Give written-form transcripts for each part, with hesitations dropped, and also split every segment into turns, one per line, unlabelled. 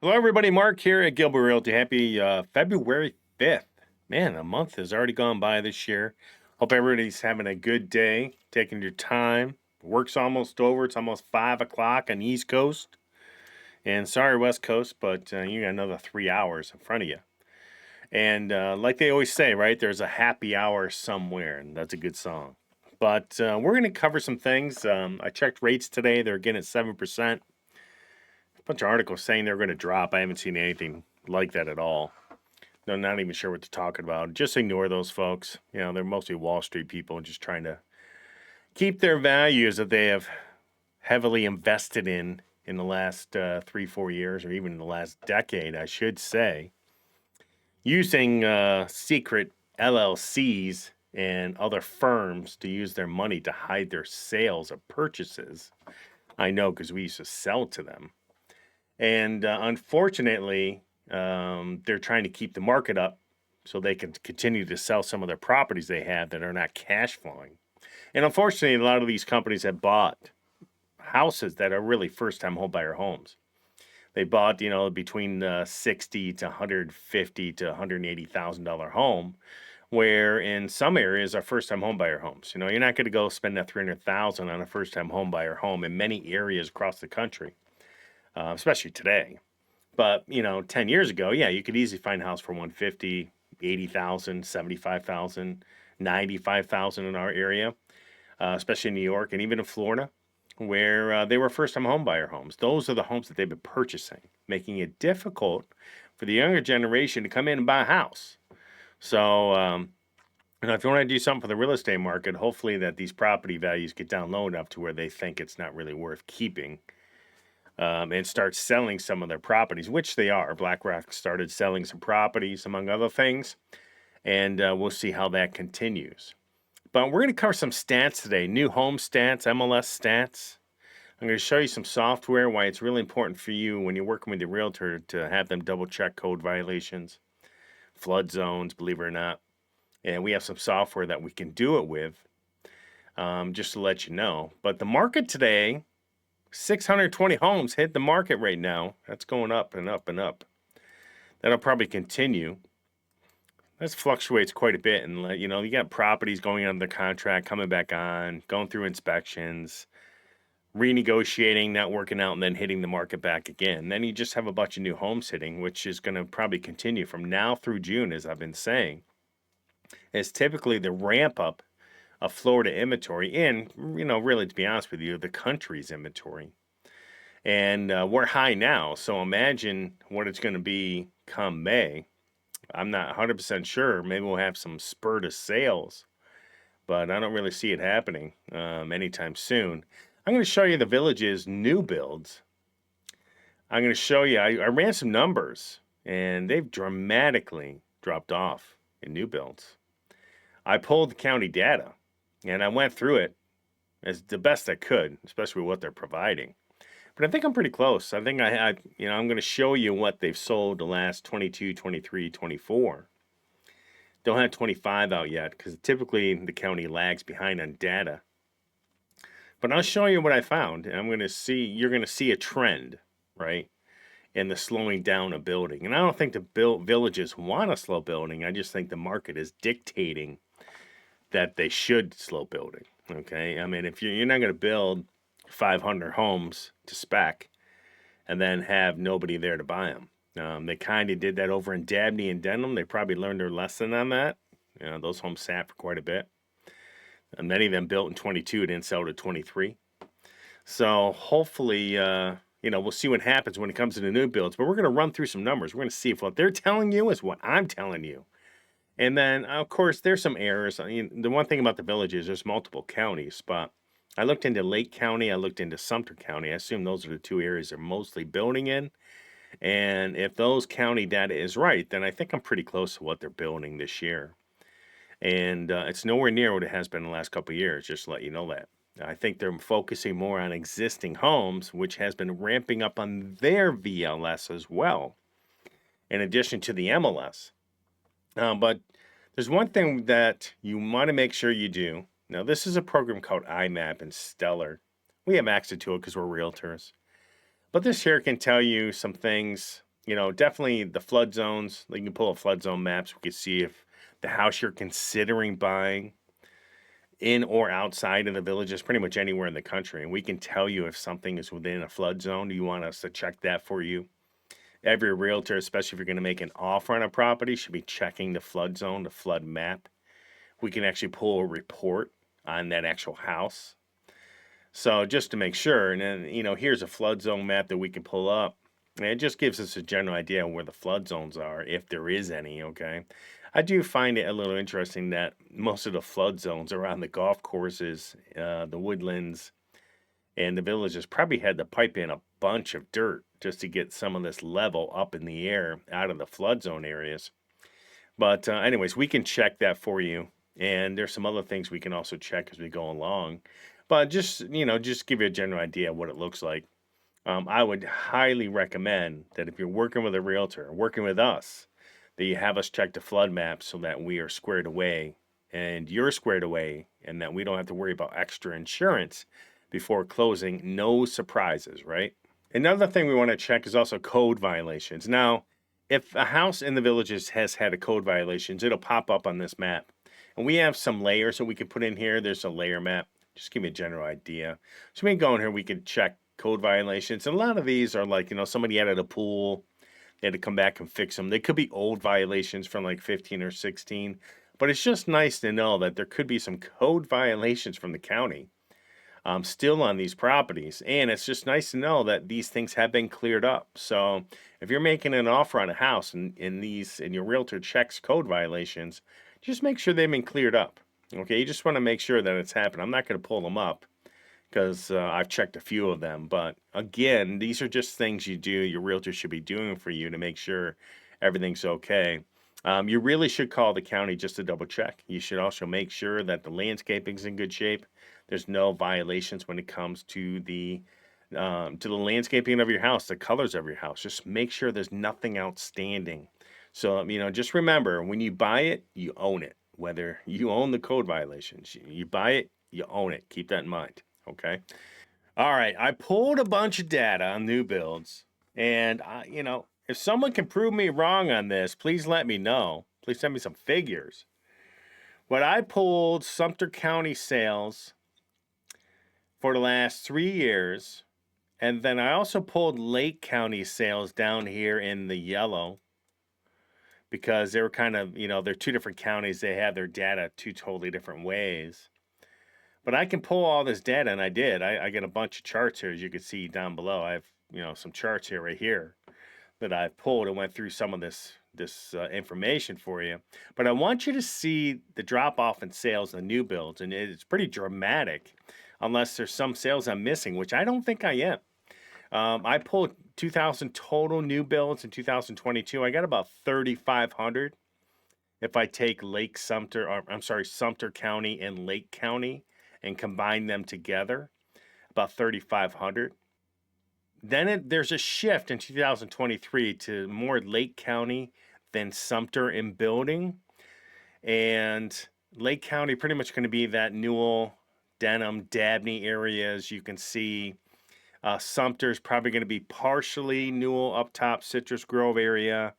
Hello, everybody. Mark here at Gilbo Realty. Happy February 5th. Man, a month has already gone by this year. Hope everybody's having a good day, taking your time. Work's almost over. It's almost 5 o'clock on the East Coast. And sorry, West Coast, but you got another 3 hours in front of you. And like they always say, right, there's a happy hour somewhere, and that's a good song. But we're going to cover some things. I checked rates today. They're again at 7%. Bunch of articles saying they're going to drop. I haven't seen anything like that at all. No, not even sure what they're talking about. Just ignore those folks. You know, they're mostly Wall Street people just trying to keep their values that they have heavily invested in the last 3-4 years, or even in the last decade, I should say, using secret LLCs and other firms to use their money to hide their sales or purchases. I know because we used to sell to them. And unfortunately, they're trying to keep the market up so they can continue to sell some of their properties they have that are not cash flowing. And unfortunately, a lot of these companies have bought houses that are really first-time homebuyer homes. They bought, between 60 to 150 to $180,000 home, where in some areas are first-time homebuyer homes. You're not going to go spend that $300,000 on a first-time homebuyer home in many areas across the country. Especially today. But, 10 years ago, yeah, you could easily find a house for 150, 80,000, 75,000, 95,000 in our area, especially in New York and even in Florida, where they were first-time homebuyer homes. Those are the homes that they've been purchasing, making it difficult for the younger generation to come in and buy a house. So, if you want to do something for the real estate market, hopefully that these property values get down low enough to where they think it's not really worth keeping. And start selling some of their properties, which they are. BlackRock started selling some properties, among other things, and we'll see how that continues. But we're going to cover some stats today, new home stats, MLS stats. I'm going to show you some software, why it's really important for you when you're working with the realtor to have them double-check code violations, flood zones, believe it or not. And we have some software that we can do it with, just to let you know. But the market today, 620 homes hit the market right now. That's going up and up and up. That'll probably continue. That fluctuates quite a bit. And, you got properties going under contract, coming back on, going through inspections, renegotiating, not working out, and then hitting the market back again. Then you just have a bunch of new homes hitting, which is going to probably continue from now through June, as I've been saying. It's typically the ramp up of Florida inventory in, really, to be honest with you, the country's inventory. And we're high now, so imagine what it's going to be come May. I'm not 100% sure. Maybe we'll have some spurt of sales, but I don't really see it happening anytime soon. I'm going to show you the Village's new builds. I'm going to show you, I ran some numbers, and they've dramatically dropped off in new builds. I pulled the county data. And I went through it as the best I could, especially with what they're providing. But I think I'm pretty close. I think I'm going to show you what they've sold the last 22, 23, 24. Don't have 25 out yet because typically the county lags behind on data. But I'll show you what I found. And you're going to see a trend, right, in the slowing down of building. And I don't think the villages want to slow building. I just think the market is dictating that they should slow building. Okay, I mean, if you're not going to build 500 homes to spec and then have nobody there to buy them. They kind of did that over in Dabney and Denham. They probably learned their lesson on that. Those homes sat for quite a bit. And many of them built in 22 didn't sell to 23. So hopefully, we'll see what happens when it comes to the new builds. But we're going to run through some numbers. We're going to see if what they're telling you is what I'm telling you. And then, of course, there's some errors. The one thing about the Village is there's multiple counties, but I looked into Lake County. I looked into Sumter County. I assume those are the two areas they're mostly building in. And if those county data is right, then I think I'm pretty close to what they're building this year. And it's nowhere near what it has been the last couple of years, just to let you know that. I think they're focusing more on existing homes, which has been ramping up on their VLS as well, in addition to the MLS. But there's one thing that you want to make sure you do. Now, this is a program called IMAP and Stellar. We have access to it because we're realtors. But this here can tell you some things definitely the flood zones. You can pull up flood zone maps. We can see if the house you're considering buying in or outside of the villages, pretty much anywhere in the country. And we can tell you if something is within a flood zone. Do you want us to check that for you? Every realtor, especially if you're going to make an offer on a property, should be checking the flood zone, the flood map. We can actually pull a report on that actual house. So just to make sure, and then, here's a flood zone map that we can pull up. And it just gives us a general idea of where the flood zones are, if there is any, okay? I do find it a little interesting that most of the flood zones around the golf courses, the woodlands, and the villages probably had to pipe in a bunch of dirt just to get some of this level up in the air out of the flood zone areas. But anyways, we can check that for you. And there's some other things we can also check as we go along. But just give you a general idea of what it looks like. I would highly recommend that if you're working with a realtor, working with us, that you have us check the flood map so that we are squared away and you're squared away and that we don't have to worry about extra insurance before closing. No surprises, right? Another thing we want to check is also code violations. Now, if a house in the villages has had a code violations, it'll pop up on this map. And we have some layers that we can put in here. There's a layer map. Just give me a general idea. So we can go in here, we can check code violations. And a lot of these are like, somebody added a pool. They had to come back and fix them. They could be old violations from like 15 or 16. But it's just nice to know that there could be some code violations from the county still on these properties. And it's just nice to know that these things have been cleared up. So if you're making an offer on a house and your realtor checks code violations, just make sure they've been cleared up. Okay, you just want to make sure that it's happened. I'm not going to pull them up because I've checked a few of them. But again, these are just things your realtor should be doing for you to make sure everything's okay. You really should call the county just to double check. You should also make sure that the landscaping's in good shape. There's no violations when it comes to the landscaping of your house, the colors of your house. Just make sure there's nothing outstanding. So, just remember, when you buy it, you own it. Whether you own the code violations, you buy it, you own it. Keep that in mind, okay? All right, I pulled a bunch of data on new builds, and if someone can prove me wrong on this, please let me know. Please send me some figures. But I pulled Sumter County sales for the last 3 years, and then I also pulled Lake County sales down here in the yellow because they were kind of, they're two different counties. They have their data two totally different ways. But I can pull all this data, and I did. I get a bunch of charts here, as you can see down below. I have, some charts here right here that I pulled and went through some of this information for you. But I want you to see the drop off in sales and the new builds, and it's pretty dramatic, unless there's some sales I'm missing, which I don't think I am. I pulled 2,000 total new builds in 2022. I got about 3,500 if I take Sumter County and Lake County and combine them together, about 3,500. Then there's a shift in 2023 to more Lake County than Sumter in building. And Lake County pretty much going to be that Newell, Denham, Dabney area, as you can see. Sumter's probably going to be partially Newell up top, Citrus Grove area.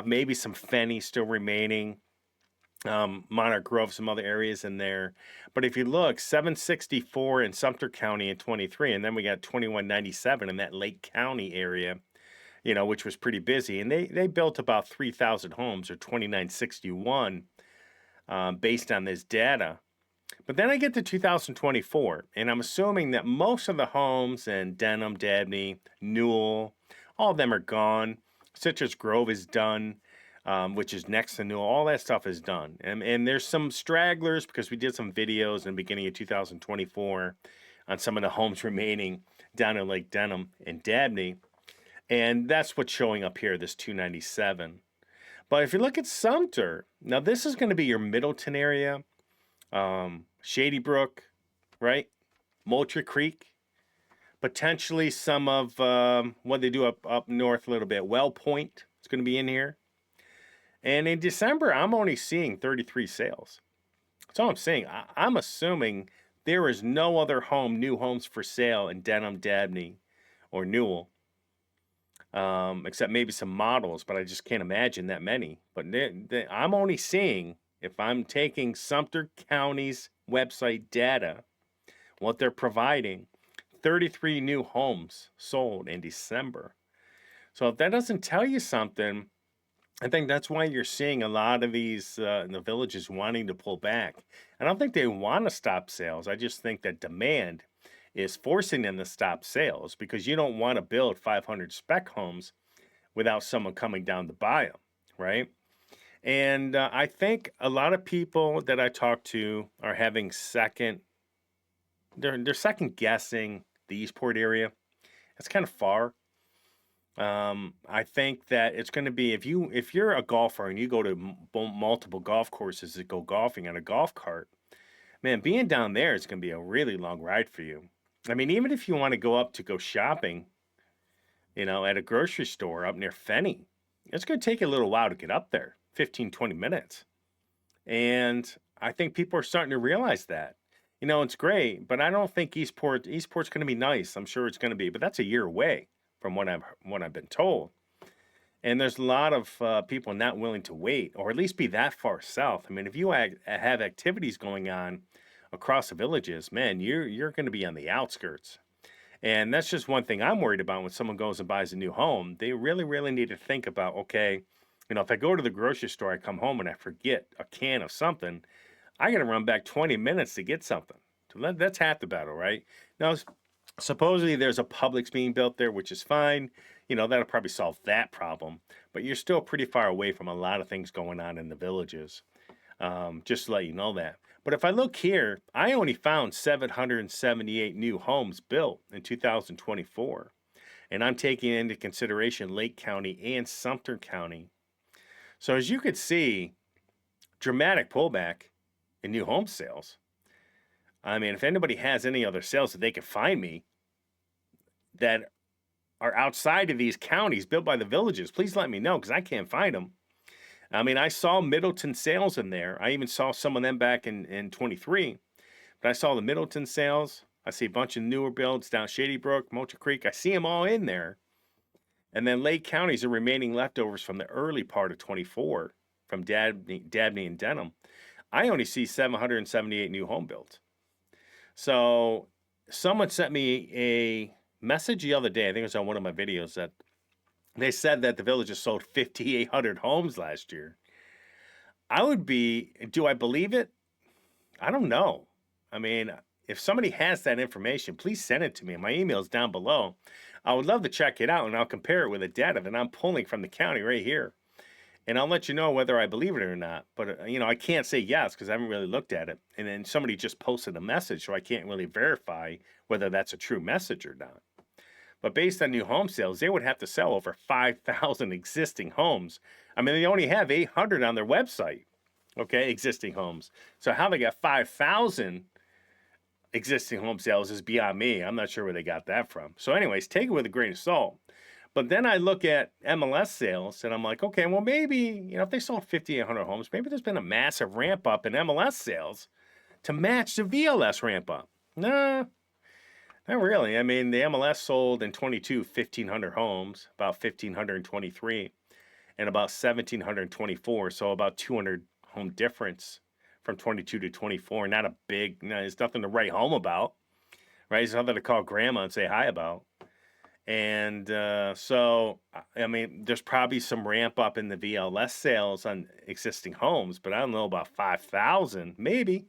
Maybe some Fenny still remaining. Monarch Grove, some other areas in there. But if you look, 764 in Sumter County in 23, and then we got 2197 in that Lake County area, which was pretty busy. And they built about 3,000 homes, or 2,961, based on this data. But then I get to 2024, and I'm assuming that most of the homes in Denham, Dabney, Newell, all of them are gone. Citrus Grove is done. Which is next to Newell. All that stuff is done. And there's some stragglers because we did some videos in the beginning of 2024 on some of the homes remaining down in Lake Denham and Dabney. And that's what's showing up here, this 297. But if you look at Sumter, now this is going to be your Middleton area, Shady Brook, right? Moultrie Creek. Potentially some of what they do up north a little bit. Well Point is going to be in here. And in December, I'm only seeing 33 sales. That's all I'm saying. I'm assuming there is no other new homes for sale in Denham, Dabney, or Newell. except maybe some models, but I just can't imagine that many. But I'm only seeing, if I'm taking Sumter County's website data, what they're providing, 33 new homes sold in December. So if that doesn't tell you something, I think that's why you're seeing a lot of these in the villages wanting to pull back. I don't think they want to stop sales. I just think that demand is forcing them to stop sales because you don't want to build 500 spec homes without someone coming down to buy them, right? And I think a lot of people that I talk to are having they're second guessing the Eastport area. It's kind of far. I think that it's going to be, if you're a golfer and you go to multiple golf courses to go golfing on a golf cart, man, being down there is going to be a really long ride for you. I mean, even if you want to go up to go shopping, at a grocery store up near Fenny, it's going to take you a little while to get up there, 15, 20 minutes. And I think people are starting to realize that. It's great, but I don't think Eastport's going to be nice. I'm sure it's going to be, but that's a year away from what I've been told. And there's a lot of people not willing to wait, or at least be that far south. I mean, if you have activities going on across the villages, man, you're going to be on the outskirts. And that's just one thing I'm worried about when someone goes and buys a new home. They really, really need to think about, okay, if I go to the grocery store, I come home and I forget a can of something, I got to run back 20 minutes to get something. So that's half the battle, right? Now, supposedly there's a Publix being built there, which is fine. That'll probably solve that problem. But you're still pretty far away from a lot of things going on in the villages. Just to let you know that. But if I look here, I only found 778 new homes built in 2024. And I'm taking into consideration Lake County and Sumter County. So as you could see, dramatic pullback in new home sales. I mean, if anybody has any other sales that they can find me that are outside of these counties built by the villages, please let me know because I can't find them. I mean, I saw Middleton sales in there. I even saw some of them back in 23. But I saw the Middleton sales. I see a bunch of newer builds down Shady Brook, Mocha Creek. I see them all in there. And then Lake County's are remaining leftovers from the early part of 24 from Dabney and Denham. I only see 778 new home builds. So someone sent me a message the other day, I think it was on one of my videos, that they said that the villages sold 5,800 homes last year. Do I believe it? I don't know. I mean, if somebody has that information, please send it to me. My email is down below. I would love to check it out, and I'll compare it with the data that I'm pulling from the county right here. And I'll let you know whether I believe it or not. But, I can't say yes because I haven't really looked at it. And then somebody just posted a message, so I can't really verify whether that's a true message or not. But based on new home sales, they would have to sell over 5,000 existing homes. I mean, they only have 800 on their website, okay, existing homes. So how they got 5,000 existing home sales is beyond me. I'm not sure where they got that from. So anyways, take it with a grain of salt. But then I look at MLS sales and I'm like, okay, well, maybe, if they sold 5,800 homes, maybe there's been a massive ramp up in MLS sales to match the VLS ramp up. Nah, not really. I mean, the MLS sold in 22, 1,500 homes, about 1,523, and about 1,724. So about 200 home difference from 22 to 24. Not a big, there's nothing to write home about, right? There's nothing to call grandma and say hi about. And so, I mean, there's probably some ramp up in the VLS sales on existing homes, but I don't know about 5,000, maybe.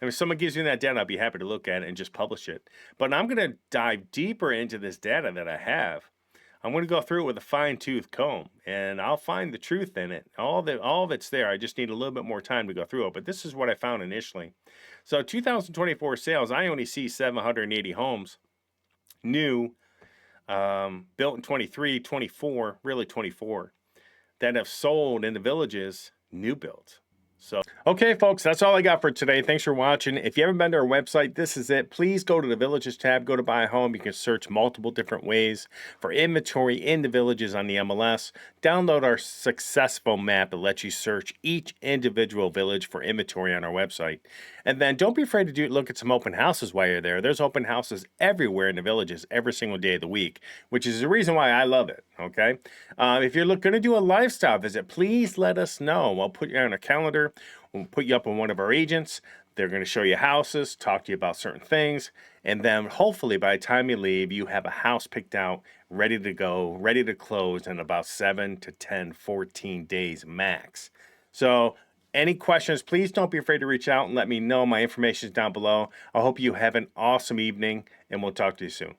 I mean, if someone gives me that data, I'd be happy to look at it and just publish it. But I'm going to dive deeper into this data that I have. I'm going to go through it with a fine-tooth comb, and I'll find the truth in it. All of it's there. I just need a little bit more time to go through it. But this is what I found initially. So 2024 sales, I only see 780 homes new, built in 23, 24, really 24, that have sold in the villages, new builds. So, okay, folks, that's all I got for today. Thanks for watching. If you haven't been to our website, this is it. Please go to the Villages tab, go to Buy a Home. You can search multiple different ways for inventory in the villages on the MLS. Download our successful map that lets you search each individual village for inventory on our website. And then don't be afraid to look at some open houses while you're there. There's open houses everywhere in the villages every single day of the week, which is the reason why I love it, okay? If you're going to do a lifestyle visit, please let us know. I'll put you on a calendar. We'll put you up on one of our agents. They're going to show you houses, talk to you about certain things, and then hopefully by the time you leave, you have a house picked out, ready to go, ready to close in about 7 to 10, 14 days max. So any questions, please don't be afraid to reach out and let me know. My information is down below. I hope you have an awesome evening, and we'll talk to you soon.